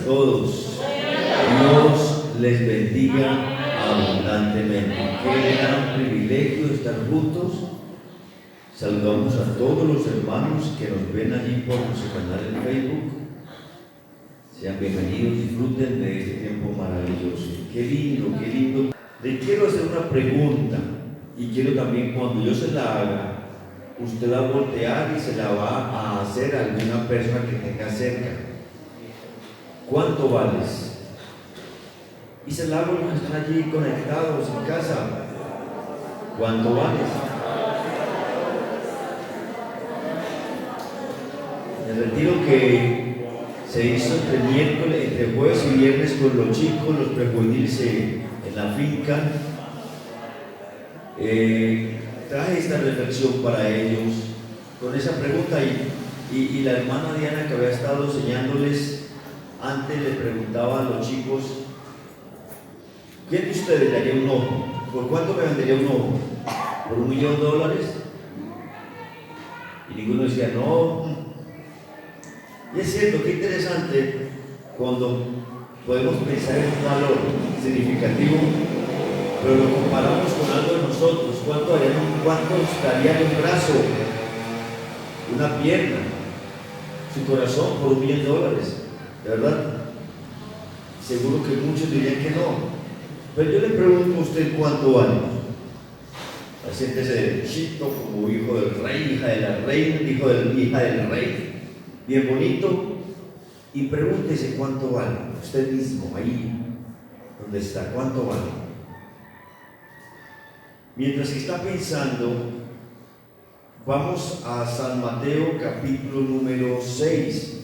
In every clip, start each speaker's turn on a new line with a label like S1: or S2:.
S1: a todos. Dios les bendiga abundantemente. Qué gran privilegio estar juntos. Saludamos a todos los hermanos que nos ven allí por nuestro canal en Facebook. Sean bienvenidos, disfruten de este tiempo maravilloso. Qué lindo, qué lindo. Le quiero hacer una pregunta y quiero también, cuando yo se la haga, usted va a voltear y se la va a hacer a alguna persona que tenga cerca. ¿Cuánto vales? Y se la hago a los que están allí conectados en casa. ¿Cuánto vales? El retiro que se hizo entre jueves y viernes con los chicos, los prejuveniles en la finca, traje esta reflexión para ellos con esa pregunta y la hermana Diana, que había estado enseñándoles antes, le preguntaba a los chicos: ¿quién de ustedes daría un ojo? ¿Por cuánto me vendería un ojo? ¿Por $1.000.000? Y ninguno decía no. Y es cierto, qué interesante cuando podemos pensar en un valor significativo, pero lo comparamos con algo de nosotros. ¿Cuánto daría un brazo, una pierna, su corazón por $1.000.000? ¿De verdad? Seguro que muchos dirían que no. Pero yo le pregunto a usted: ¿cuánto vale? Siéntese derechito como hijo del rey, hija de la reina, hija del rey, bien bonito, y pregúntese cuánto vale. Usted mismo, ahí donde está, ¿cuánto vale? Mientras que está pensando, vamos a San Mateo capítulo número 6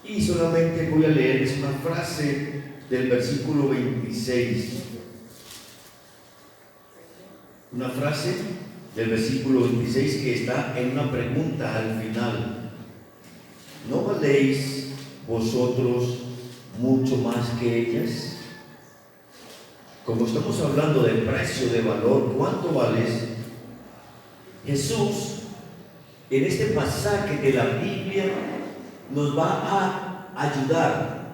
S1: y solamente voy a leerles una frase del versículo 26. Una frase del versículo 26 que está en una pregunta al final. ¿No valéis vosotros mucho más que ellas? Como estamos hablando de precio, de valor, ¿cuánto vales? Jesús, en este pasaje de la Biblia, nos va a ayudar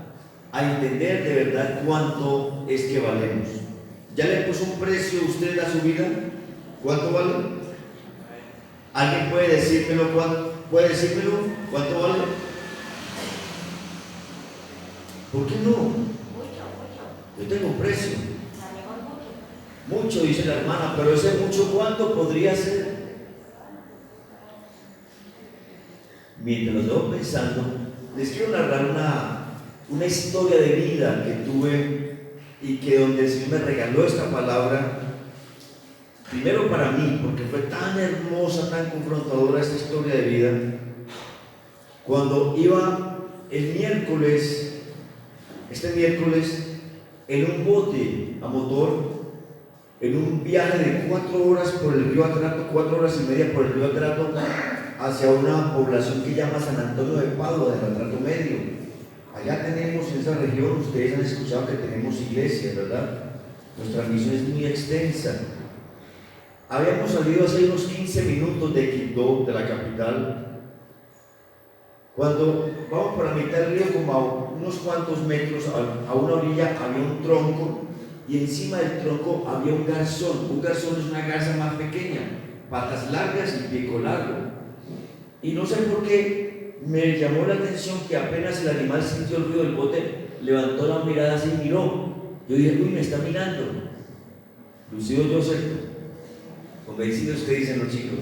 S1: a entender de verdad cuánto es que valemos. ¿Ya le puso un precio usted a su vida? ¿Cuánto vale? ¿Alguien puede decírmelo? ¿Cuánto vale? ¿Por qué no? Yo tengo un precio. Mucho, dice la hermana, pero ese mucho, ¿cuánto podría ser? Mientras lo estoy pensando, les quiero narrar una historia de vida que tuve y que donde el Señor me regaló esta palabra. Primero para mí, porque fue tan hermosa, tan confrontadora esta historia de vida. Cuando iba este miércoles, en un bote a motor, en un viaje de 4 horas por el río Atrato, 4 horas y media por el río Atrato, hacia una población que llama San Antonio de Padua, del Atrato Medio. Allá tenemos, en esa región, ustedes han escuchado que tenemos iglesias, ¿verdad? Nuestra misión es muy extensa. Habíamos salido hace unos 15 minutos de Quibdó, de la capital. Cuando vamos por la mitad del río, como a unos cuantos metros, a una orilla había un tronco, y encima del tronco había un garzón. Un garzón es una garza más pequeña, patas largas y pico largo. Y no sé por qué me llamó la atención que apenas el animal sintió el ruido del bote, levantó la mirada así y miró. Yo dije: uy, me está mirando. Lucido Joseph, convencidos que dicen los chicos.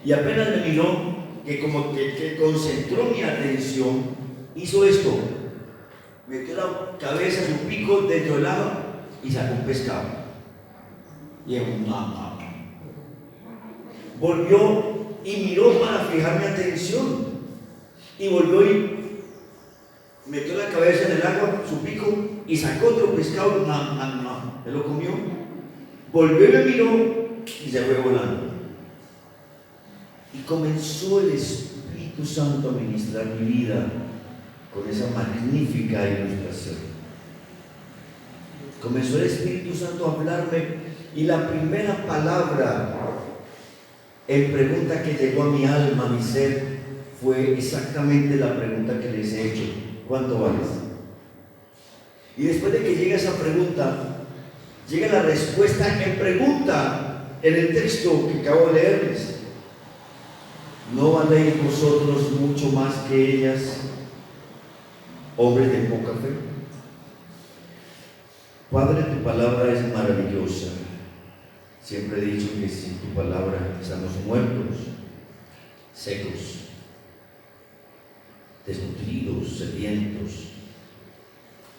S1: Y apenas me miró, que como que concentró mi atención, hizo esto: metió la cabeza, su pico dentro del agua y sacó un pescado. Y volvió y miró para fijar mi atención, y volvió y metió la cabeza en el agua, su pico, y sacó otro pescado. Se lo comió, volvió y me miró y se fue volando. Y comenzó el Espíritu Santo a ministrar mi vida con esa magnífica ilustración. Comenzó el Espíritu Santo a hablarme, y la primera palabra en pregunta que llegó a mi alma, a mi ser, fue exactamente la pregunta que les he hecho: ¿cuánto vales? Y después de que llega esa pregunta, llega la respuesta en pregunta en el texto que acabo de leerles: ¿no valéis vosotros mucho más que ellas, hombres de poca fe? Padre, tu palabra es maravillosa. Siempre he dicho que sin tu palabra estamos muertos, secos, desnutridos, sedientos.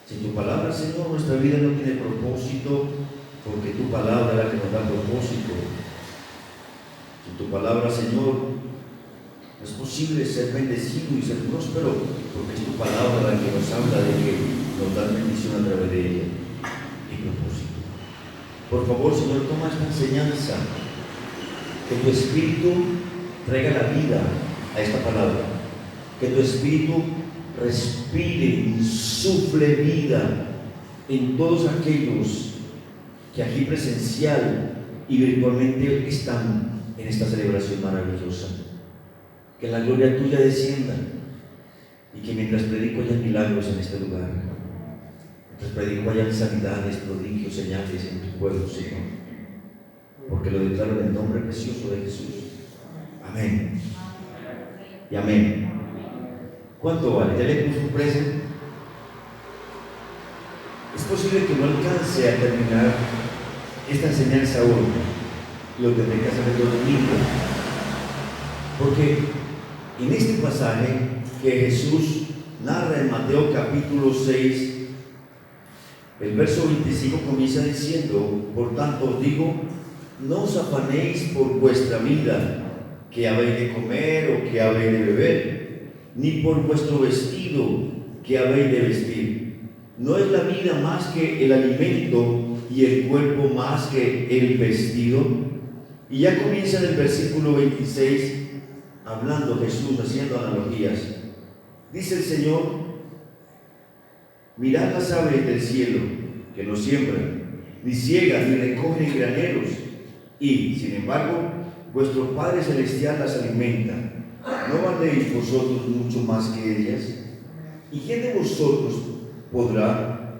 S1: Sin tu palabra, Señor, nuestra vida no tiene propósito, porque tu palabra es la que nos da propósito. Sin tu palabra, Señor, no es posible ser bendecido y ser próspero, porque es tu palabra la que nos habla de que nos da bendición a través de ella y propósito. Por favor, Señor, toma esta enseñanza, que tu Espíritu traiga la vida a esta palabra, que tu Espíritu respire y insufle vida en todos aquellos que aquí presencial y virtualmente están en esta celebración maravillosa. Que la gloria tuya descienda y que mientras predico haya milagros en este lugar, mientras predico haya sanidades, prodigios, señales en tu pueblo, Señor, porque lo declaro en el nombre precioso de Jesús. Amén y amén. ¿Cuánto vale? ¿Ya le puso un precio? Es posible que no alcance a terminar esta enseñanza hoy. Lo tendré que hacer el domingo, porque en este pasaje que Jesús narra en Mateo capítulo 6, el verso 25 comienza diciendo: por tanto os digo, no os afanéis por vuestra vida, que habéis de comer o que habéis de beber, ni por vuestro vestido, que habéis de vestir. ¿No es la vida más que el alimento y el cuerpo más que el vestido? Y ya comienza en el versículo 26, hablando Jesús, haciendo analogías. Dice el Señor: mirad las aves del cielo, que no siembran, ni ciegan, ni recogen en graneros, y, sin embargo, vuestro Padre Celestial las alimenta. ¿No valéis vosotros mucho más que ellas? ¿Y quién de vosotros podrá,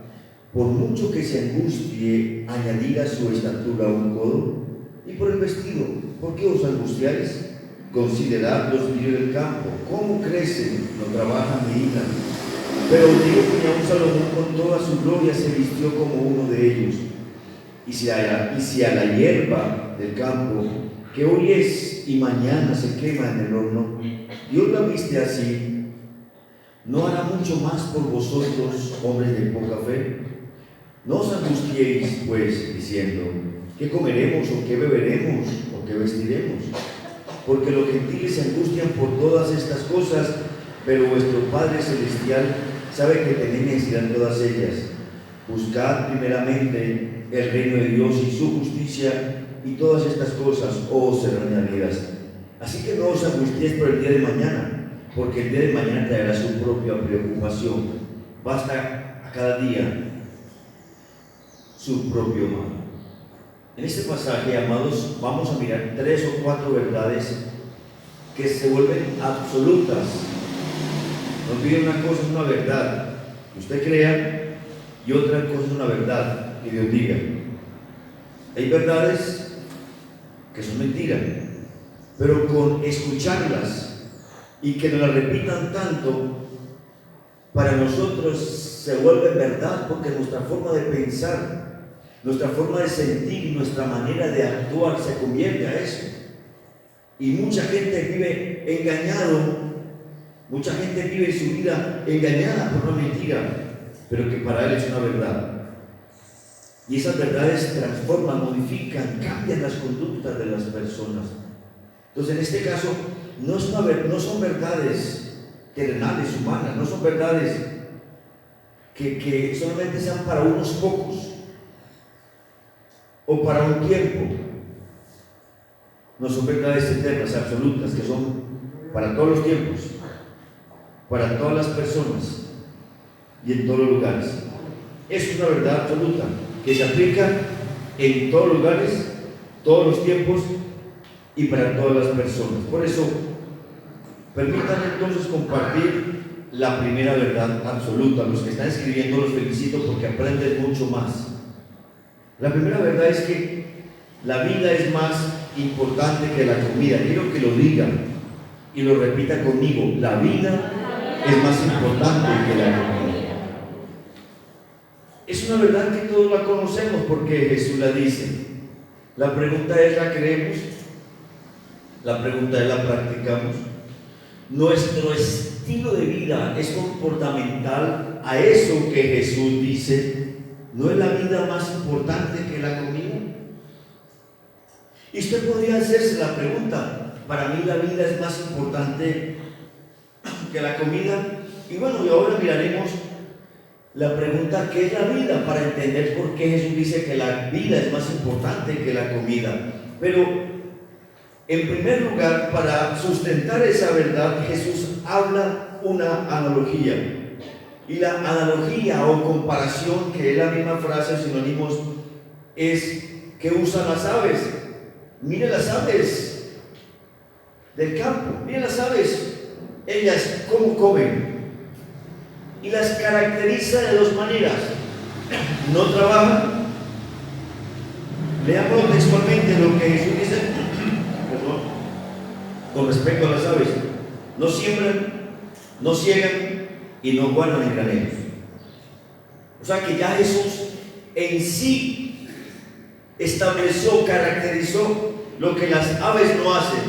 S1: por mucho que se angustie, añadir a su estatura un codo? Y por el vestido, ¿por qué os angustiáis? Considerad los lirios del campo, cómo crecen, no trabajan ni hilan. Pero os digo que aun Salomón con toda su gloria se vistió como uno de ellos. Y si a la hierba del campo, que hoy es y mañana se quema en el horno, Dios la viste así, ¿no hará mucho más por vosotros, hombres de poca fe? No os angustiéis, pues, diciendo: ¿qué comeremos, o qué beberemos, o qué vestiremos? Porque los gentiles se angustian por todas estas cosas, pero vuestro Padre Celestial sabe que tenéis necesidad de todas ellas. Buscad primeramente el reino de Dios y su justicia, y todas estas cosas os serán añadidas. Así que no os angustiéis por el día de mañana, porque el día de mañana traerá su propia preocupación. Basta a cada día su propio mal. En este pasaje, amados, vamos a mirar 3 o 4 verdades que se vuelven absolutas. No olviden, una cosa es una verdad que usted crea, y otra cosa es una verdad que Dios diga. Hay verdades que son mentiras, pero con escucharlas y que nos las repitan tanto, para nosotros se vuelve verdad, porque nuestra forma de pensar, nuestra forma de sentir, nuestra manera de actuar se convierte a eso. Y mucha gente vive engañado, mucha gente vive su vida engañada por una mentira, pero que para él es una verdad. Y esas verdades transforman, modifican, cambian las conductas de las personas. Entonces, en este caso, no son verdades terrenales, humanas, no son verdades que solamente sean para unos pocos o para un tiempo. No son verdades eternas, absolutas, que son para todos los tiempos, para todas las personas y en todos los lugares. Es una verdad absoluta que se aplica en todos los lugares, todos los tiempos y para todas las personas. Por eso Permítanme entonces compartir la primera verdad absoluta. Los que están escribiendo los felicito porque aprenden mucho más. La primera verdad es que la vida es más importante que la comida. Quiero que lo digan y lo repita conmigo. La vida es más importante que la comida. Es una verdad que todos la conocemos porque Jesús la dice. La pregunta es, ¿la creemos? La pregunta es, ¿la practicamos? Nuestro estilo de vida es comportamental a eso que Jesús dice. ¿No es la vida más importante que la comida? Y usted podría hacerse la pregunta, para mí la vida es más importante que la comida. Y bueno, y ahora miraremos la pregunta, ¿qué es la vida? Para entender por qué Jesús dice que la vida es más importante que la comida. Pero, en primer lugar, para sustentar esa verdad, Jesús habla una analogía. Y la analogía o comparación, que es la misma frase, sinónimos, es que usan las aves. Mire las aves del campo, mire las aves, ellas cómo comen. Y las caracteriza de dos maneras. No trabajan. Leamos textualmente lo que Jesús dice con respecto a las aves. No siembran, no ciegan y no guardan en graneros. O sea que ya Jesús en sí estableció, caracterizó lo que las aves no hacen.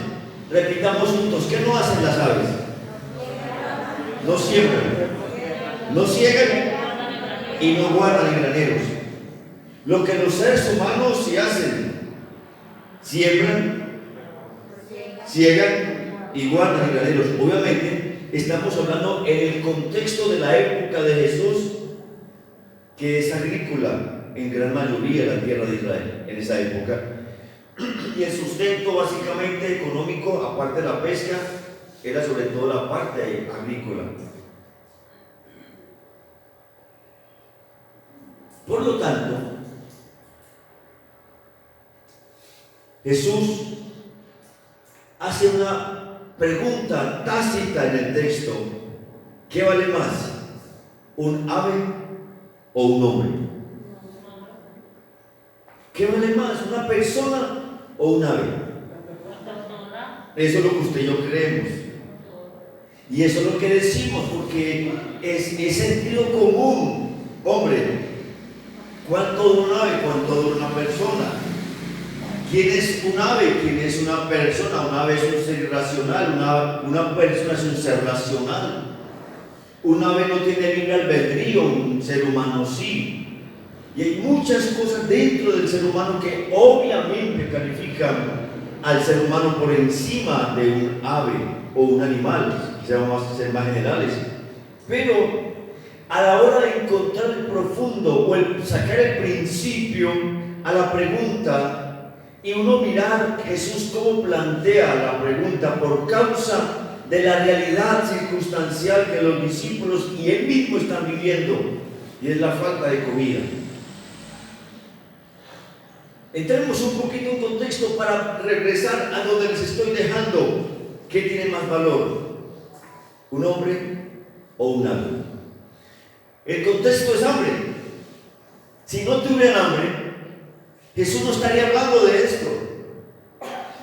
S1: Repitamos juntos, ¿qué no hacen las aves? No siembran, no ciegan y no guardan en graneros. Lo que los seres humanos sí hacen: siembran, ciegan y guardan en graneros. Obviamente estamos hablando en el contexto de la época de Jesús, que es agrícola en gran mayoría la tierra de Israel en esa época, y el sustento básicamente económico, aparte de la pesca, era sobre todo la parte agrícola. Por lo tanto, Jesús hace una pregunta tácita en el texto: ¿qué vale más, un ave o un hombre? ¿Qué vale más, una persona o un ave? Eso es lo que usted y yo creemos. Y eso es lo que decimos, porque es sentido común. Hombre, ¿cuánto dura un ave? ¿Cuánto dura una persona? ¿Quién es un ave? ¿Quién es una persona? Un ave es un ser irracional, una persona es un ser racional. Un ave no tiene libre albedrío, un ser humano sí. Y hay muchas cosas dentro del ser humano que obviamente califican al ser humano por encima de un ave o un animal, seamos más generales. Pero a la hora de encontrar el profundo o el sacar el principio a la pregunta, y uno mirar Jesús cómo plantea la pregunta por causa de la realidad circunstancial que los discípulos y él mismo están viviendo, y es la falta de comida. Entremos un poquito en contexto para regresar a donde les estoy dejando. ¿Qué tiene más valor? ¿Un hombre o un ave? El contexto es hambre. Si no tuvieran hambre, Jesús no estaría hablando de esto.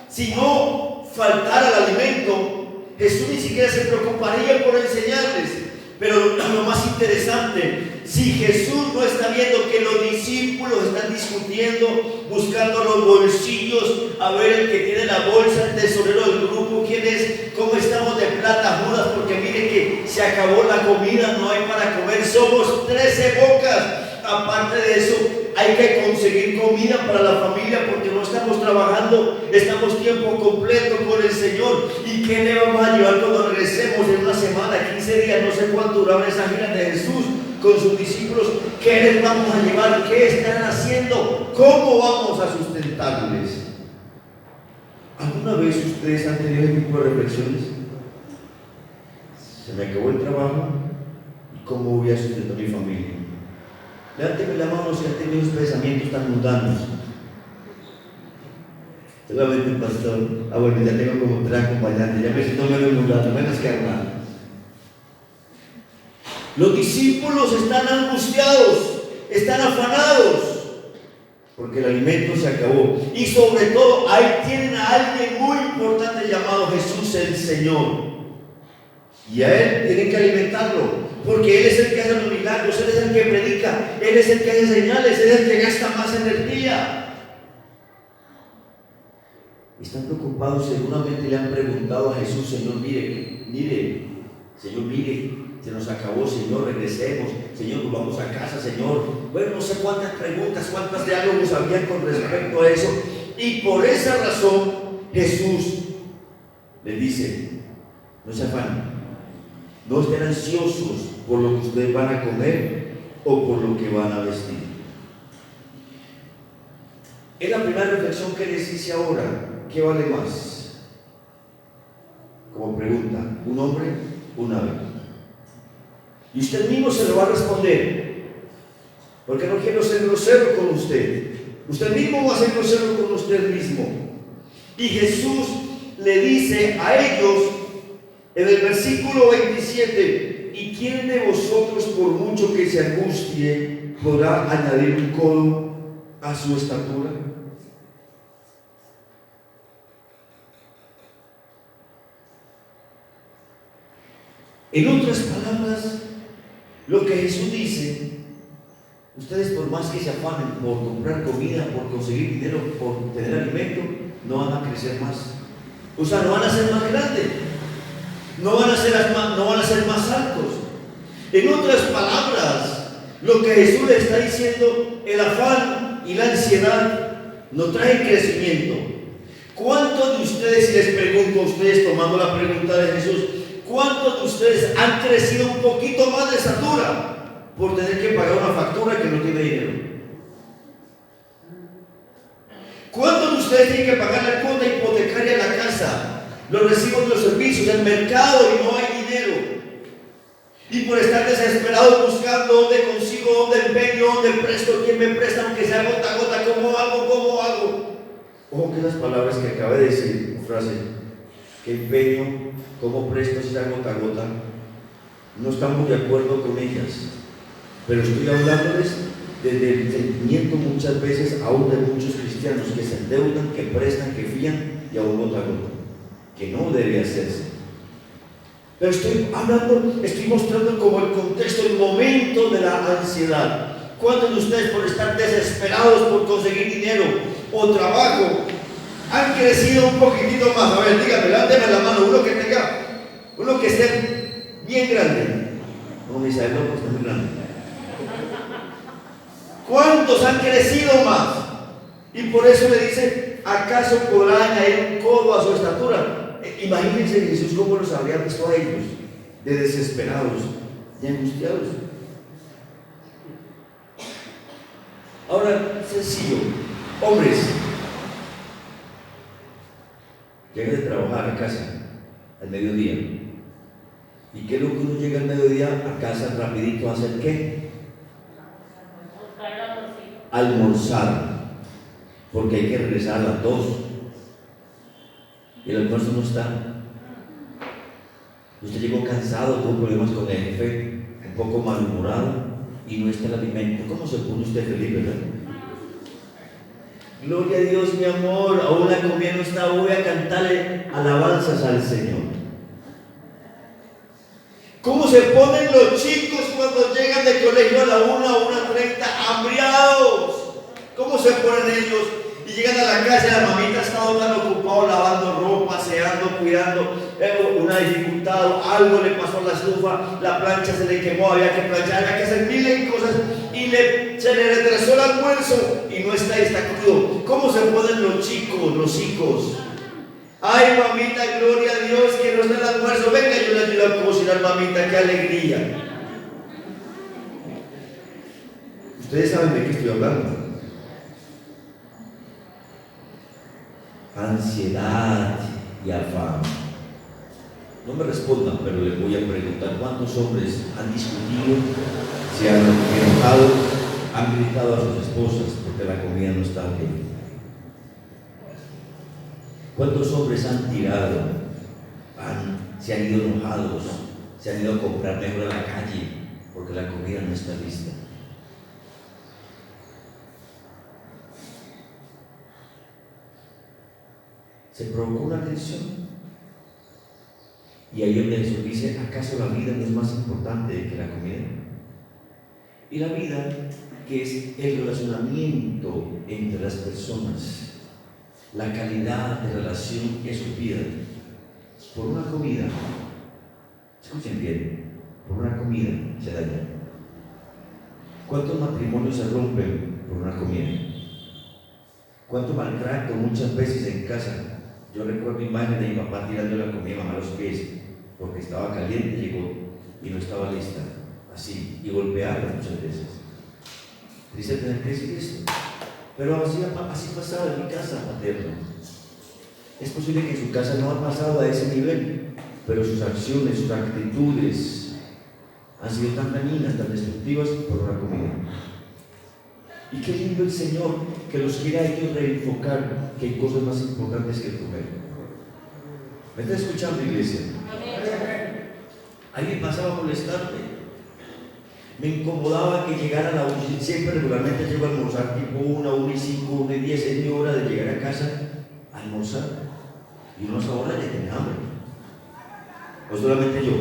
S1: Si no faltara el alimento, Jesús ni siquiera se preocuparía por enseñarles. Pero lo más interesante, si Jesús no está viendo que los discípulos están discutiendo, buscando los bolsillos, a ver el que tiene la bolsa, el tesorero del grupo, quién es, cómo estamos de plata, Judas, porque mire que se acabó la comida, no hay para comer, somos 13 bocas. Aparte de eso, hay que conseguir comida para la familia porque no estamos trabajando, estamos tiempo completo con el Señor. ¿Y qué le vamos a llevar cuando regresemos en una semana, 15 días, no sé cuánto duraron esas giras de Jesús con sus discípulos? ¿Qué les vamos a llevar? ¿Qué están haciendo? ¿Cómo vamos a sustentarles? ¿Alguna vez ustedes han tenido ese tipo de reflexiones? Se me acabó el trabajo, ¿y cómo voy a sustentar a mi familia? Levánteme la mano si han tenido esos pensamientos tan mundanos. Solamente pastor. Bueno, ya tengo como 3 acompañantes, ya me siento menos nublado, menos que nada. Los discípulos están angustiados, están afanados, porque el alimento se acabó. Y sobre todo, ahí tienen a alguien muy importante llamado Jesús el Señor. Y a Él tienen que alimentarlo, porque Él es el que hace los milagros, Él es el que predica, Él es el que hace señales, Él es el que gasta más energía. Están preocupados, seguramente le han preguntado a Jesús: Señor, mire, Señor, mire, se nos acabó, Señor, regresemos, Señor, nos vamos a casa, Señor. Bueno, no sé cuántas preguntas, cuántos diálogos había con respecto a eso. Y por esa razón Jesús les dice: no se afanen, no estén ansiosos por lo que ustedes van a comer o por lo que van a vestir. Es la primera reflexión que les hice ahora. ¿Qué vale más? Como pregunta, ¿un hombre o un ave? Y usted mismo se lo va a responder, porque no quiero ser grosero con usted. Usted mismo va a ser grosero con usted mismo. Y Jesús le dice a ellos en el versículo 27: ¿y quién de vosotros, por mucho que se angustie, podrá añadir un codo a su estatura? En otras palabras, lo que Jesús dice: ustedes, por más que se afanen por comprar comida, por conseguir dinero, por tener alimento, no van a crecer más. O sea, no van a ser más grandes, no van a ser más altos. En otras palabras, lo que Jesús le está diciendo: el afán y la ansiedad no traen crecimiento. ¿Cuántos de ustedes, si les pregunto a ustedes, tomando la pregunta de Jesús, cuántos de ustedes han crecido un poquito más de estatura por tener que pagar una factura que no tiene dinero? ¿Cuántos de ustedes tienen que pagar la cuota hipotecaria de la casa, los recibos de los servicios, el mercado, y no hay dinero? Y por estar desesperados buscando dónde consigo, dónde empeño, dónde presto, quién me presta, aunque sea gota a gota, ¿cómo hago? Ojo que las palabras que acabé de decir, frase, que empeño, cómo presto, si sea gota a gota, no estamos de acuerdo con ellas, pero estoy hablándoles desde el sentimiento muchas veces aún de muchos cristianos que se endeudan, que prestan, que fían y aún gota a gota, que no debe hacerse. Pero estoy mostrando como el contexto, el momento de la ansiedad. ¿Cuántos de ustedes, por estar desesperados por conseguir dinero o trabajo, han crecido un poquitito más? A ver, dígame, levánteme la mano, uno que esté bien grande. No, Misael, no, pues está muy grande. ¿Cuántos han crecido más? Y por eso le dice: ¿acaso podrá añadir un codo a su estatura? Imagínense Jesús cómo los habría visto a ellos, de desesperados, de angustiados. Ahora, sencillo, hombres, llegan de trabajar a casa al mediodía. ¿Y qué es lo que uno llega al mediodía a casa rapidito a hacer? ¿Qué? Almorzar, porque hay que regresar a las 2 y el almuerzo no está. Usted llegó cansado, tuvo problemas con el jefe, un poco malhumorado y no está el alimento. ¿Cómo se pone usted feliz, verdad? Gloria a Dios, mi amor, aún la comida no está, voy a cantarle alabanzas al Señor. ¿Cómo se ponen los chicos cuando llegan de colegio a la 1 o 1:30 hambriados? ¿Cómo se ponen ellos? Y llegan a la casa y la mamita ha estado tan ocupada lavando ropa, aseando, cuidando, una dificultad, algo le pasó a la estufa, la plancha se le quemó, había que planchar, había que hacer miles de cosas y se le retrasó el almuerzo y no está ahí, está crudo. ¿Cómo se ponen los hijos? Ay, mamita, gloria a Dios que no está el almuerzo, venga, yo le ayudo a cocinar, mamita, qué alegría. Ustedes saben de qué estoy hablando. Ansiedad y afán. No me respondan, pero les voy a preguntar: ¿cuántos hombres han discutido, se han enojado, han gritado a sus esposas porque la comida no está bien? ¿Cuántos hombres han tirado? Se han ido enojados, se han ido a comprar mejor a la calle porque la comida no está lista. Se provocó una tensión. Y ahí donde Jesús dice: ¿acaso la vida no es más importante que la comida? Y la vida, que es el relacionamiento entre las personas, la calidad de relación que es vida, por una comida, escuchen bien, por una comida se daña. ¿Cuántos matrimonios se rompen por una comida? ¿Cuánto maltrato muchas veces en casa? Yo recuerdo imágenes de mi papá tirando la comida a los pies porque estaba caliente, llegó y no estaba lista, así, y golpearla muchas veces. Triste tener que decir esto, pero así pasaba en mi casa paterna. Es posible que en su casa no ha pasado a ese nivel, pero sus acciones, sus actitudes han sido tan dañinas, tan destructivas por una comida. Y qué lindo el Señor que los quiera a ellos reenfocar, que hay cosas más importantes que comer. ¿Me está escuchando, iglesia? Ahí me pasaba a molestarme. Me incomodaba que llegara a la 1, siempre regularmente llego a almorzar tipo 1:05, 1:10, es mi hora de llegar a casa a almorzar. Y uno a esa hora ya tiene hambre. O solamente yo.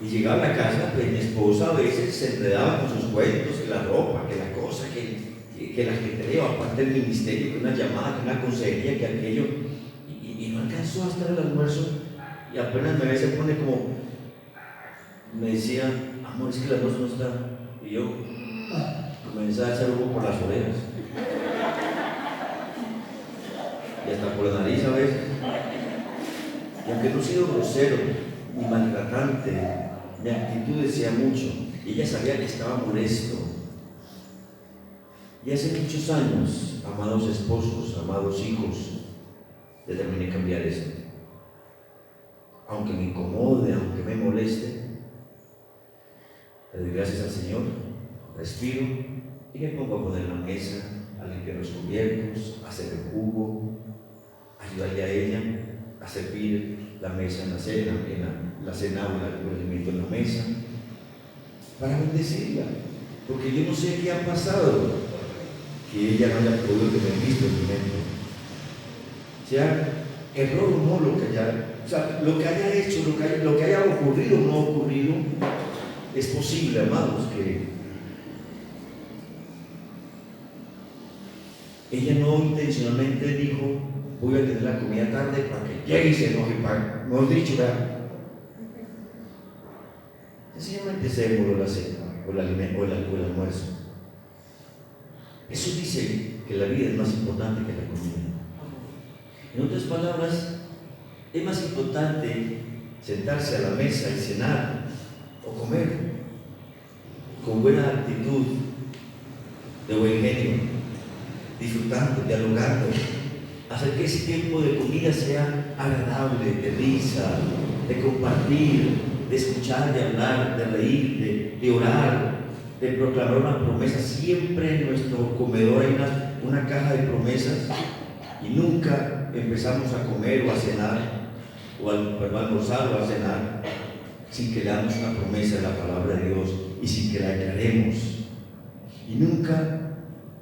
S1: Y llegaba a la casa, pues mi esposa a veces se enredaba con sus cuentos, que la ropa, que la cosa, que la ajetreo, aparte del ministerio, que una llamada, que una consejería, que aquello. Y no alcanzó a estar el almuerzo. Y apenas me ve, se pone como, me decía: amor, es que el almuerzo no está. Y yo comencé a echar humo por las orejas. Y hasta por la nariz a veces. Y aunque no he sido grosero ni maltratante, mi actitud decía mucho. Y ella sabía que estaba molesto. Y hace muchos años, amados esposos, amados hijos, determiné cambiar eso. Aunque me incomode, aunque me moleste, le doy gracias al Señor, respiro y me pongo a poner la mesa, a limpiar los cubiertos, a hacer el jugo, ayudarle a ella a servir la mesa en la cena, la cena o el alimento en la mesa, para bendecirla, porque yo no sé qué ha pasado, que ella no haya podido tener visto el alimento. Sea error o no lo que haya hecho, lo que haya ocurrido o no ocurrido, es posible, amados, que ella no intencionalmente dijo: voy a tener la comida tarde para que llegue y se enoje, no he dicho nada. Sencillamente se demoró la cena o el almuerzo. Eso dice que la vida es más importante que la comida. En otras palabras, es más importante sentarse a la mesa y cenar o comer con buena actitud, de buen genio, disfrutando, dialogando, hacer que ese tiempo de comida sea agradable, de risa, de compartir, de escuchar, de hablar, de reír, de orar, de proclamar una promesa. Siempre en nuestro comedor hay una caja de promesas y nunca empezamos a comer o a cenar o a almorzar o a cenar sin que le damos una promesa de la palabra de Dios y sin que la aclaremos. Y nunca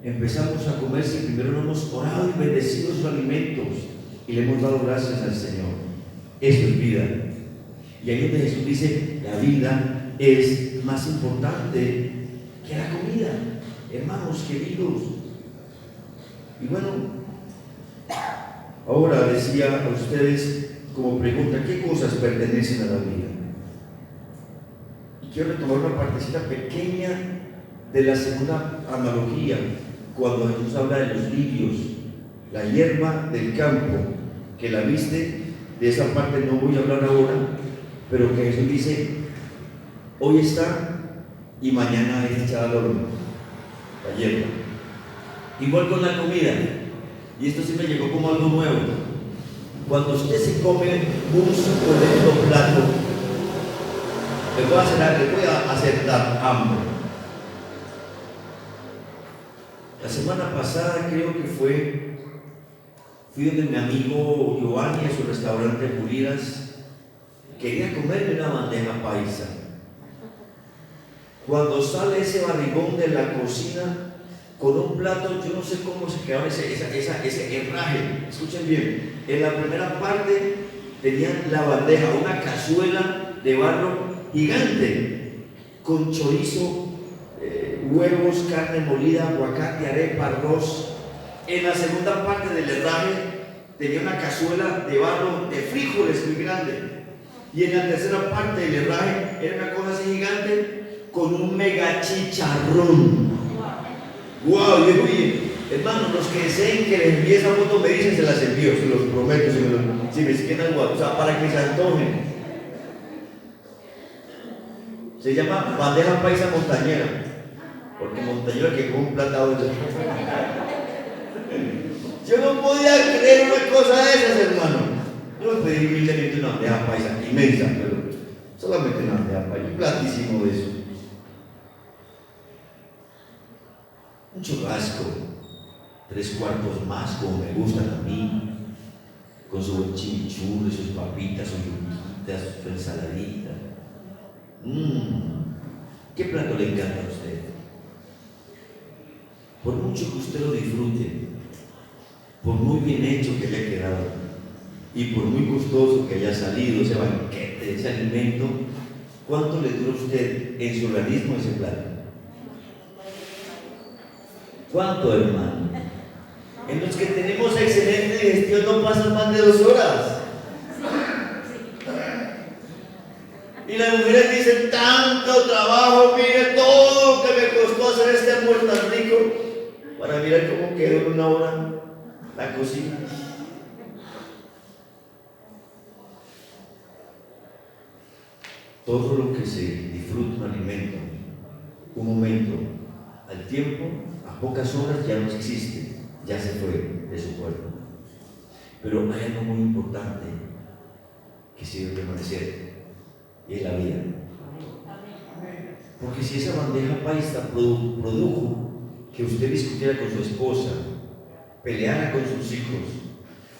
S1: empezamos a comer si primero no hemos orado y bendecido sus alimentos y le hemos dado gracias al Señor. Eso es vida. Y ahí donde Jesús dice: la vida es más importante que la comida, hermanos queridos. Y bueno, ahora decía a ustedes como pregunta: ¿qué cosas pertenecen a la vida? Y quiero retomar una partecita pequeña de la segunda analogía, cuando Jesús habla de los lirios, la hierba del campo, que la viste. De esa parte no voy a hablar ahora, pero que Jesús dice: hoy está y mañana es echada al horno, la hierba. Igual con la comida, y esto sí me llegó como algo nuevo. Cuando usted se come un suculento plato, le voy a hacer dar hambre. La semana pasada creo que Fui donde mi amigo Giovanni a su restaurante Pulidas. Quería comerme una bandeja paisa. Cuando sale ese barrigón de la cocina con un plato, yo no sé cómo se quedaba ese herraje. Escuchen bien, en la primera parte tenían la bandeja, una cazuela de barro gigante con chorizo, huevos, carne molida, aguacate, arepa, arroz. En la segunda parte del herraje tenía una cazuela de barro de frijoles muy grande. Y en la tercera parte del herraje era una cosa así gigante con un mega chicharrón. ¡Wow! Yo digo, hermano, los que deseen que les envíe esa foto me dicen, se las envío, se los prometo, si me quedan guapos, o sea, para que se antojen. Se llama bandeja paisa montañera, porque montañera que come un platado de... Yo no podía creer una cosa de esas, hermano. Yo me pedí humildemente una bandeja paisa inmensa, pero solamente una bandeja paisa, un platísimo de eso. Un churrasco, 3/4 más, como me gustan a mí, con su buen chimichurri, sus papitas, sus yuquitas, su ensaladita. ¿Qué plato le encanta a usted? Por mucho que usted lo disfrute, por muy bien hecho que haya quedado, y por muy costoso que haya salido ese banquete, ese alimento, ¿cuánto le dura a usted en su organismo ese plato? ¿Cuánto, hermano? En los que tenemos excelente digestión no pasan más de 2 horas. Y las mujeres dicen, tanto trabajo, mire todo lo que me costó hacer este almuerzo tan rico, para mirar cómo quedó en 1 hora la cocina. Todo lo que se disfruta un alimento, un momento, al tiempo, a pocas horas ya no existe, ya se fue de su cuerpo. Pero hay algo muy importante que sigue permanecer, y es la vida. Porque si esa bandeja paisa produjo que usted discutiera con su esposa, peleara con sus hijos,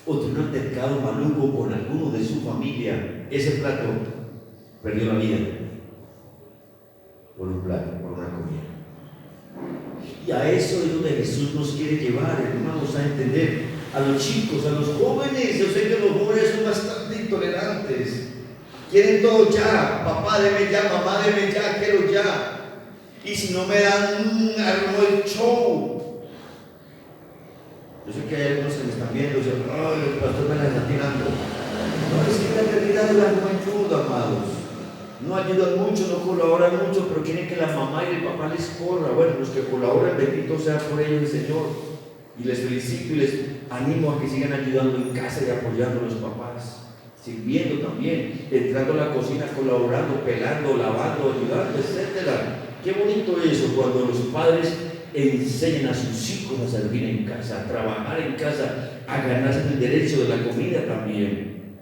S1: o tuviera un altercado maluco con alguno de su familia, ese plato perdió la vida por un plato, por una comida. Y a eso es donde Jesús nos quiere llevar, hermanos, a entender a los chicos, a los jóvenes. Yo sé que los jóvenes son bastante intolerantes, quieren todo ya, papá deme ya, mamá deme ya, quiero ya, y si no me dan, armo el show. Yo sé que hay algunos que me están viendo y dicen, ay, el pastor me la está tirando. No, es que la realidad de la juventud, amados, no ayudan mucho, no colaboran mucho, pero quieren que la mamá y el papá les corra. Bueno, los que colaboran, bendito sea por ellos el Señor, y les felicito y les animo a que sigan ayudando en casa y apoyando a los papás, sirviendo también, entrando a la cocina, colaborando, pelando, lavando, ayudando, etc. Qué bonito eso cuando los padres enseñan a sus hijos a servir en casa, a trabajar en casa, a ganarse el derecho de la comida también.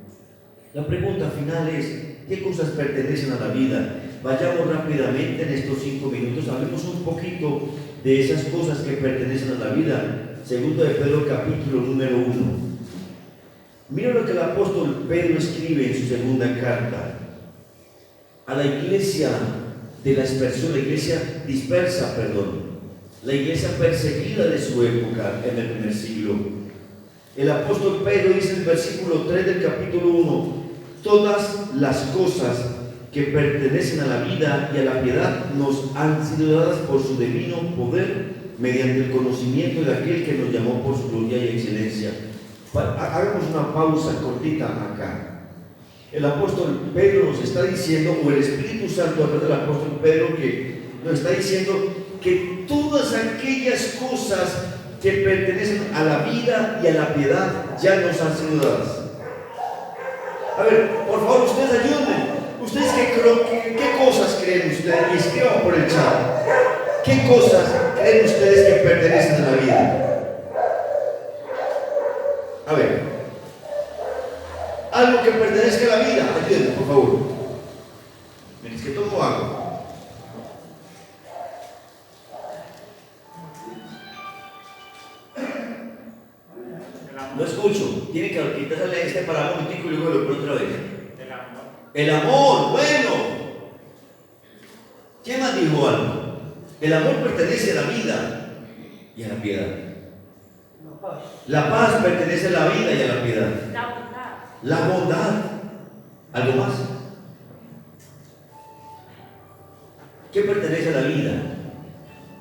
S1: La pregunta final es, ¿qué cosas pertenecen a la vida? Vayamos rápidamente en estos 5 minutos, hablemos un poquito de esas cosas que pertenecen a la vida. Segundo de Pedro, capítulo número 1. Mira lo que el apóstol Pedro escribe en su segunda carta a la iglesia de las personas, la iglesia dispersa, la iglesia perseguida de su época en el primer siglo. El apóstol Pedro dice en el versículo 3 del capítulo 1: todas las cosas que pertenecen a la vida y a la piedad nos han sido dadas por su divino poder, mediante el conocimiento de aquel que nos llamó por su gloria y excelencia. Hagamos una pausa cortita acá. El apóstol Pedro nos está diciendo, o el Espíritu Santo a través del apóstol Pedro, que nos está diciendo que todas aquellas cosas que pertenecen a la vida y a la piedad ya nos han sido dadas. A ver, por favor, ustedes ayúdenme. ¿Ustedes qué cosas creen ustedes? Y escriban por el chat. ¿Qué cosas creen ustedes que pertenecen a la vida? A ver, algo que pertenezca a la vida, ayúdenme, por favor. Miren, es que tomo agua. No escucho. Empezarle a este para un momentico y luego lo por otra vez.
S2: El amor.
S1: El amor, bueno. ¿Quién más dijo algo? El amor pertenece a la vida y a la piedad. La paz pertenece a la vida y a la piedad. La bondad. ¿Algo más? ¿Qué pertenece a la vida?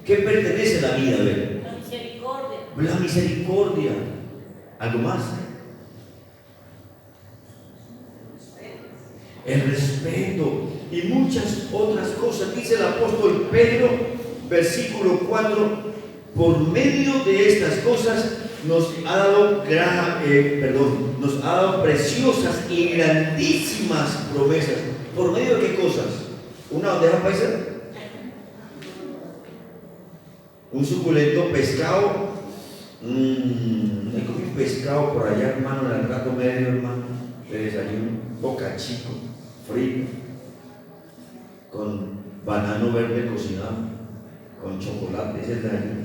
S1: ¿Qué pertenece a la vida? A ver.
S3: La misericordia.
S1: La misericordia. ¿Algo más? El respeto y muchas otras cosas. Dice el apóstol Pedro, versículo 4, por medio de estas cosas nos ha dado nos ha dado preciosas y grandísimas promesas. ¿Por medio de qué cosas? ¿Una bandeja paisa? ¿Un suculento pescado? Me comí un pescado por allá, hermano, en el rato medio, hermano, de desayuno, boca chico, frío, con banano verde cocinado, con chocolate, ese es de ahí.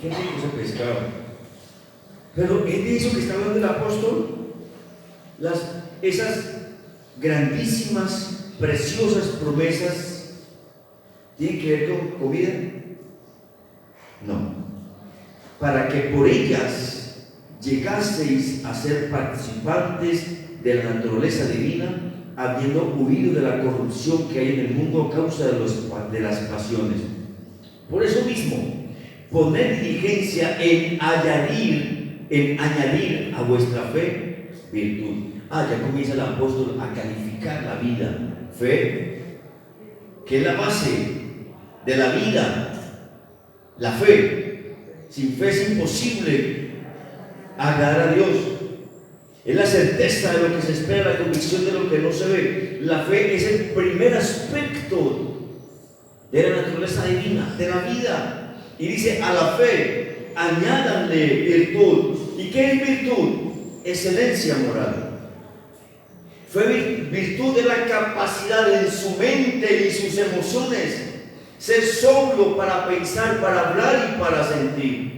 S1: ¿Qué rico ese pescado? Pero es de eso que está hablando el apóstol, esas grandísimas, preciosas promesas, ¿tienen que ver con comida? No. Para que por ellas llegaseis a ser participantes de la naturaleza divina, habiendo huido de la corrupción que hay en el mundo a causa de las pasiones. Por eso mismo, poned diligencia en añadir a vuestra fe virtud. Ya comienza el apóstol a calificar la vida. Fe, que es la base de la vida. La fe. Sin fe es imposible agradar a Dios. Es la certeza de lo que se espera, la convicción de lo que no se ve. La fe es el primer aspecto de la naturaleza divina, de la vida. Y dice, a la fe añádanle virtud. ¿Y qué es virtud? Excelencia moral. Virtud de la capacidad en su mente y sus emociones, ser sobrio para pensar, para hablar y para sentir.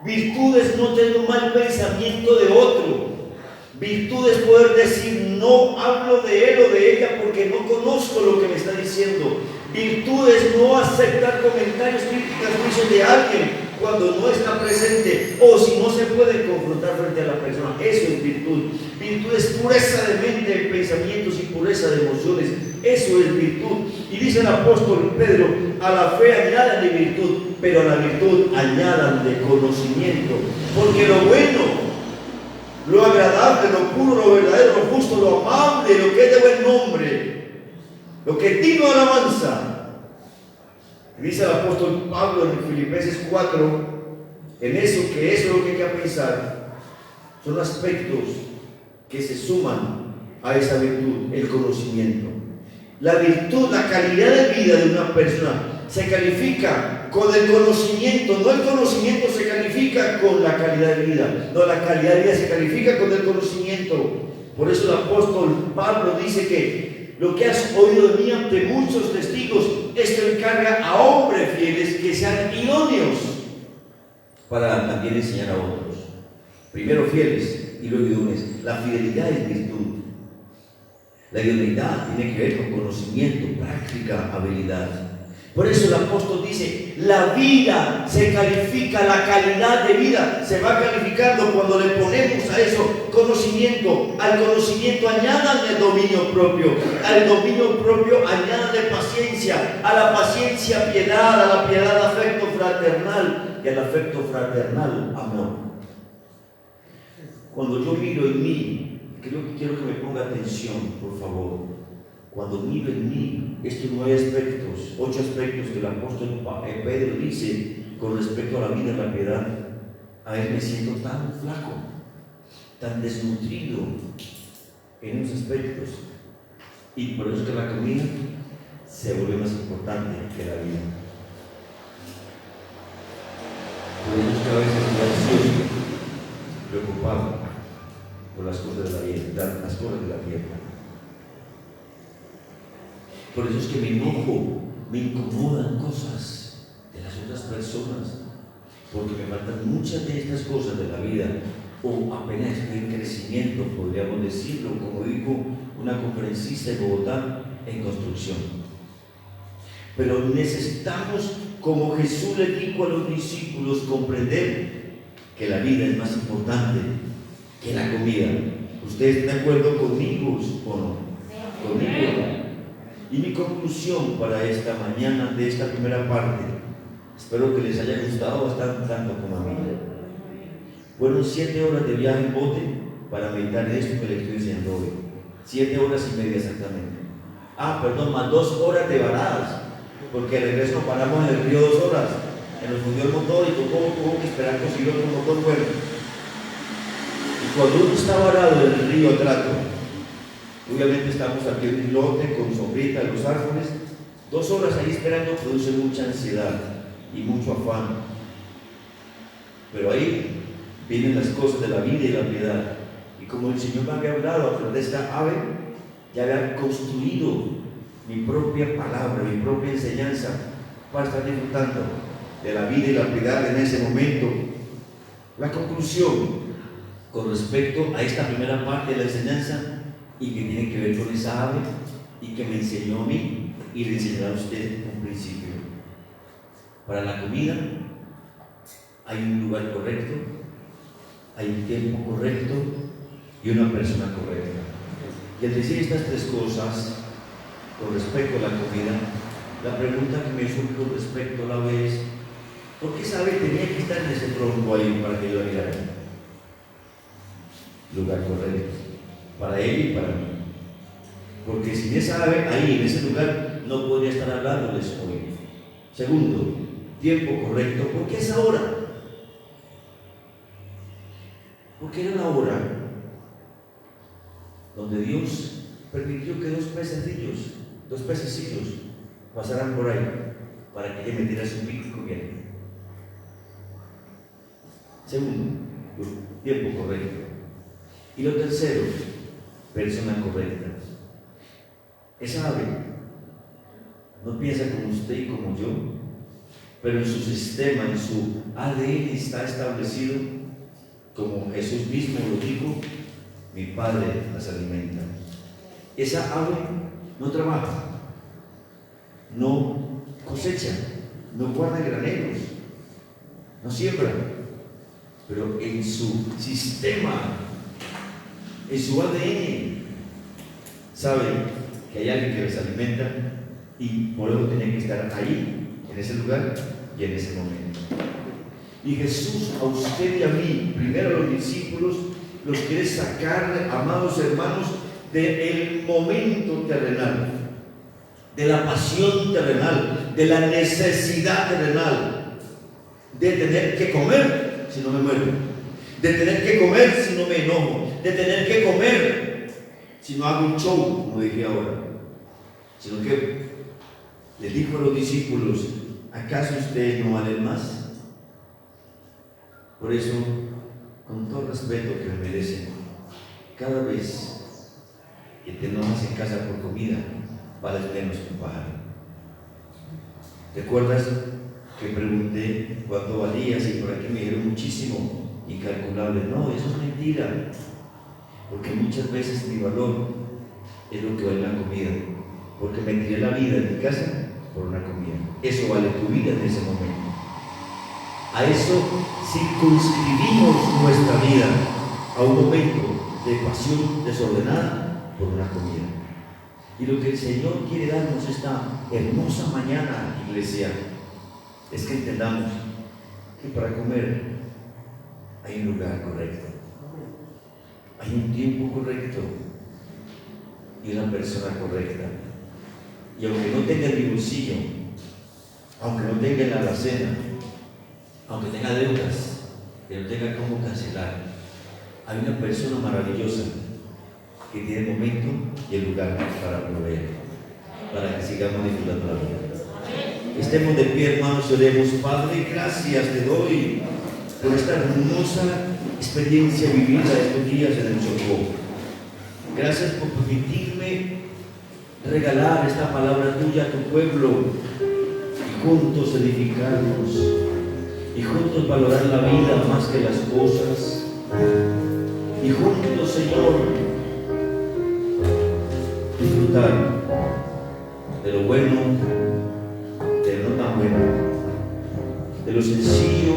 S1: Virtud es no tener un mal pensamiento de otro. Virtud es poder decir, no hablo de él o de ella porque no conozco lo que me está diciendo. Virtud es no aceptar comentarios, críticas, juicios de alguien cuando no está presente o si no se puede confrontar frente a la persona. Eso es virtud. Virtud es pureza de mente, de pensamientos y pureza de emociones. Eso es virtud. Y dice el apóstol Pedro, a la fe añadan de virtud, pero a la virtud añadan de conocimiento. Porque lo bueno, lo agradable, lo puro, lo verdadero, lo justo, lo amable, lo que es de buen nombre, lo que es digno de alabanza. Dice el apóstol Pablo en Filipenses 4, en eso, que eso es lo que hay que pensar, son aspectos que se suman a esa virtud, el conocimiento. La virtud, la calidad de vida de una persona se califica con el conocimiento, no el conocimiento se califica con la calidad de vida, no, la calidad de vida se califica con el conocimiento. Por eso el apóstol Pablo dice que lo que has oído de mí ante muchos testigos, esto encarga a hombres fieles que sean idóneos para también enseñar a otros. Primero fieles y luego idóneos. La fidelidad es virtud. La idoneidad tiene que ver con conocimiento, práctica, habilidad. Por eso el apóstol dice, la vida se califica, la calidad de vida se va calificando cuando le ponemos a eso conocimiento. Al conocimiento añádanle dominio propio, al dominio propio añádanle paciencia, a la paciencia piedad, a la piedad afecto fraternal y al afecto fraternal amor. Cuando yo miro en mí, quiero que me ponga atención, por favor. Cuando miro en mí estos 9 aspectos, 8 aspectos que el apóstol Pedro dice con respecto a la vida y la piedad, a veces me siento tan flaco, tan desnutrido en esos aspectos. Y por eso es que la comida se vuelve más importante que la vida. Por eso es que a veces estoy ansioso, preocupado por las cosas de la vida, las cosas de la tierra. Por eso es que me enojo, me incomodan cosas de las otras personas, porque me faltan muchas de estas cosas de la vida o apenas estoy en crecimiento, podríamos decirlo, como dijo una conferencista en Bogotá, en construcción. Pero necesitamos, como Jesús le dijo a los discípulos, comprender que la vida es más importante que la comida. ¿Ustedes están de acuerdo conmigo o no? Conmigo. Y mi conclusión para esta mañana de esta primera parte, espero que les haya gustado bastante, tanto como a mí. Fueron 7 horas de viaje en bote para meditar en esto que les estoy enseñando hoy. 7 horas y media exactamente. Más 2 horas de varadas, porque de regreso nos paramos en el río 2 horas. Se nos fundió el motor y tuvo que esperar conseguir otro motor bueno. Y cuando uno está varado en el río Trato, obviamente estamos aquí en un lote con sombrita de los árboles, 2 horas ahí esperando produce mucha ansiedad y mucho afán. Pero ahí vienen las cosas de la vida y la piedad. Y como el Señor me había hablado a través de esta ave, ya había construido mi propia palabra, mi propia enseñanza para estar disfrutando de la vida y la piedad en ese momento. La conclusión con respecto a esta primera parte de la enseñanza y que tiene que ver con esa ave y que me enseñó a mí y le enseñará a usted un principio. Para la comida hay un lugar correcto, hay un tiempo correcto y una persona correcta. Y al decir estas 3 cosas con respecto a la comida, la pregunta que me surge con respecto a la ave es: ¿por qué esa ave tenía que estar en ese tronco ahí para que yo la mirara? Lugar correcto para él y para mí, porque sin esa ave ahí en ese lugar no podría estar hablándoles hoy. Segundo, tiempo correcto. ¿Por qué esa hora? Porque era una hora donde Dios permitió que 2 pececillos pasaran por ahí para que ella metiera su pico y comiera. Segundo, tiempo correcto. Y lo tercero, persona correcta. Esa ave no piensa como usted y como yo, pero en su sistema, en su ADN está establecido, como Jesús mismo lo dijo: mi Padre las alimenta. Esa ave no trabaja, no cosecha, no guarda graneros, no siembra, pero en su sistema, en su ADN, sabe que hay alguien que les alimenta y por eso tienen que estar ahí, en ese lugar y en ese momento. Y Jesús a usted y a mí, primero a los discípulos, los quiere sacar, amados hermanos, del momento terrenal, de la pasión terrenal, de la necesidad terrenal, de tener que comer si no me muero, de tener que comer si no me enojo, de tener que comer si no hago un show, como dije ahora, sino que les dijo a los discípulos: ¿acaso ustedes no valen más? Por eso, con todo el respeto que me merecen, cada vez que te enojas en casa por comida, vales menos que un pájaro. ¿Recuerdas que pregunté cuánto valías y por aquí me dijeron muchísimo, incalculable? No, eso es mentira, porque muchas veces mi valor es lo que vale la comida, porque me tiré la vida en mi casa por una comida. Eso vale tu vida en ese momento. A eso circunscribimos nuestra vida, a un momento de pasión desordenada por una comida. Y lo que el Señor quiere darnos esta hermosa mañana, iglesia, es que entendamos que para comer hay un lugar correcto, hay un tiempo correcto y una persona correcta. Y aunque no tenga en mi bolsillo, aunque no tenga en la alacena, aunque tenga deudas, que no tenga cómo cancelar, hay una persona maravillosa que tiene el momento y el lugar para proveer, para que sigamos disfrutando la vida. Estemos de pie, hermanos, y oremos. Padre, gracias te doy por esta hermosa experiencia vivida estos días en el Chocó. Gracias por permitirme regalar esta palabra tuya a tu pueblo y juntos edificarnos y juntos valorar la vida más que las cosas. y juntos, Señor, disfrutar de lo bueno, de lo no tan bueno, de lo sencillo,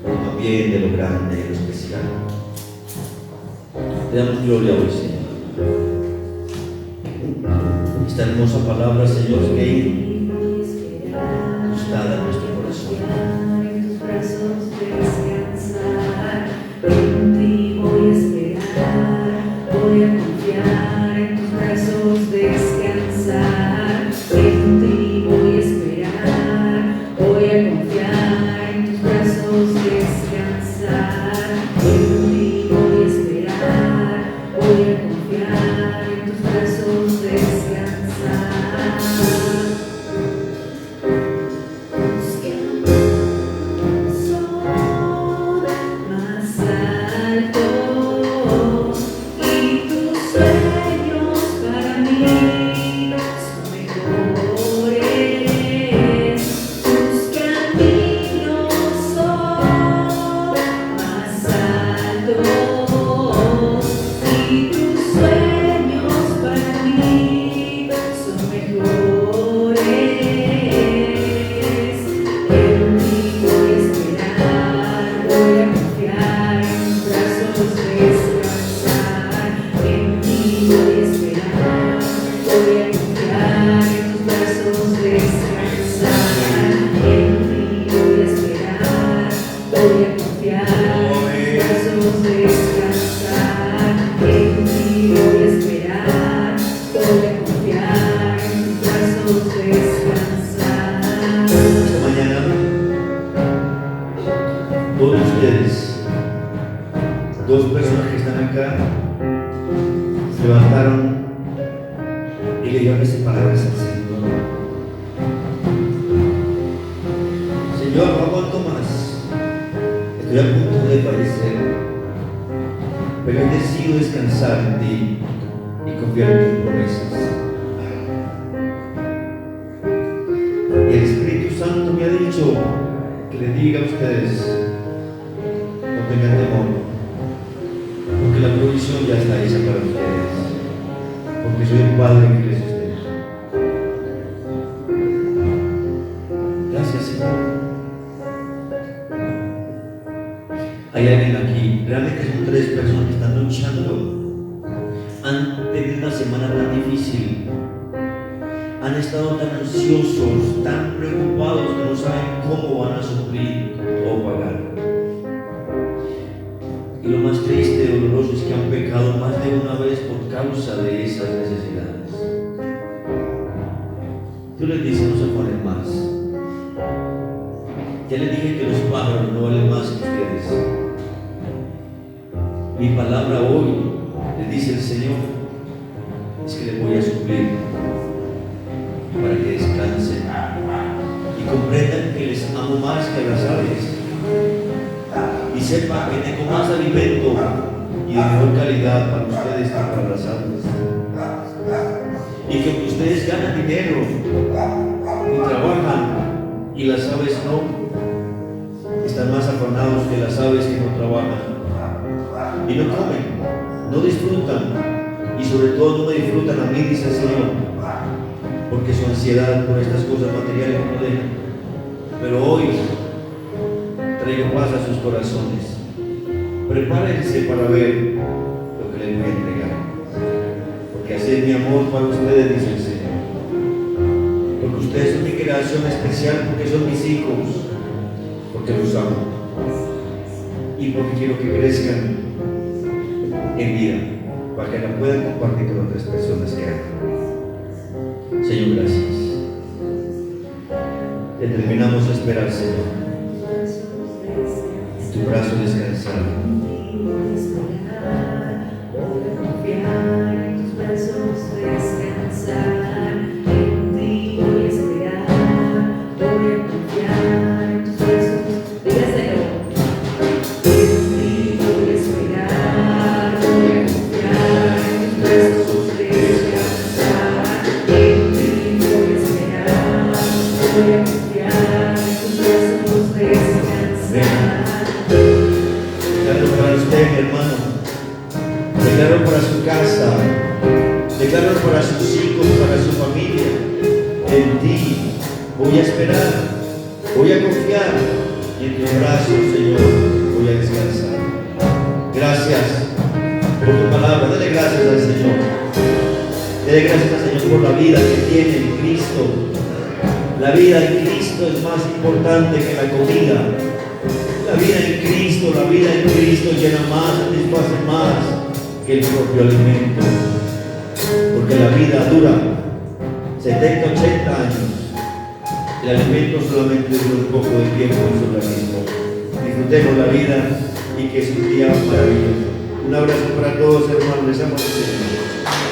S1: pero también de lo grande, de lo especial. Te damos gloria hoy, Señor. Esta hermosa palabra, Señor, que incrustada en nuestro corazón.
S2: En tus brazos descansar, en ti voy a esperar, voy a confiar, en tus brazos descansar, en ti voy a esperar, voy a confiar, en tus brazos descansar, en ti voy a esperar, voy a confiar, en tus brazos descansar. Más alto y tus sueños para mí son mejores, tus caminos son más altos y tus sueños para mí son mejores. En ti voy a esperar, voy a confiar, en tus brazos descansar. En ti voy a esperar, voy a confiar, en tus brazos descansar. En ti voy a esperar, voy a confiar, en tus brazos descansar. En ti voy a esperar, voy a confiar, en tus brazos descansar.
S1: Esta mañana, todos ustedes, dos personas que están acá, se levantaron y le dieron esas palabras al Señor. Señor, no aguanto más. Estoy a punto de padecer, pero he decidido descansar en ti y confiar en tus promesas. Y el Espíritu Santo me ha dicho que le diga a ustedes: no tengan temor, porque la provisión ya está hecha para ustedes, porque soy el Padre que les sustenta. Gracias, Señor. Hay alguien aquí, realmente son tres personas que están luchando, han tenido una semana tan difícil, han estado tan ansiosos, tan preocupados que no saben cómo van a suplir o pagar. Y lo más triste y doloroso es que han pecado más de una vez por causa de esas necesidades. Tú les dices: no se ponen más. Ya les dije que los pájaros no valen más que ustedes. Mi palabra hoy, les dice el Señor, es que les voy a suplir para que descansen y comprendan que les amo más que a las aves, y sepan que tengo más alimento y de mejor calidad para ustedes que para las aves, y que ustedes ganan dinero y trabajan y las aves no, están más afanados que las aves que no trabajan y no comen, no disfrutan, y sobre todo no me disfrutan a mí, dice el Señor, porque su ansiedad por estas cosas materiales no deja. Pero hoy traigo paz a sus corazones. Prepárense para ver lo que les voy a entregar, porque así es mi amor para ustedes, dice el Señor, porque ustedes son mi creación especial, porque son mis hijos, porque los amo y porque quiero que crezcan en vida, para que la puedan compartir con otras personas que aman. Señor, gracias. Determinamos a esperar, Señor, en tu brazo descansar.
S2: Voy a esperar, voy a confiar, en tus brazos descansar. En ti voy a esperar, voy a confiar, en tus brazos. Dígaselo. En ti voy a esperar, voy a confiar, en tus brazos descansar. En ti voy a esperar, voy a confiar, en tus brazos descansar.
S1: Para usted, mi hermano, declaro para su casa, declaro para sus hijos, para su familia. En ti voy a esperar, voy a confiar y en tus brazos, Señor, voy a descansar. Gracias por tu palabra. Dele gracias al Señor. Dele gracias al Señor por la vida que tiene en Cristo. La vida en Cristo es más importante que la comida. La vida en Cristo llena más, satisface más que el propio alimento. Porque la vida dura 70, 80 años. El alimento solamente dura un poco de tiempo en su organismo. Disfrutemos la vida y que es un día maravilloso. Un abrazo para todos, hermanos. Les amo al Señor.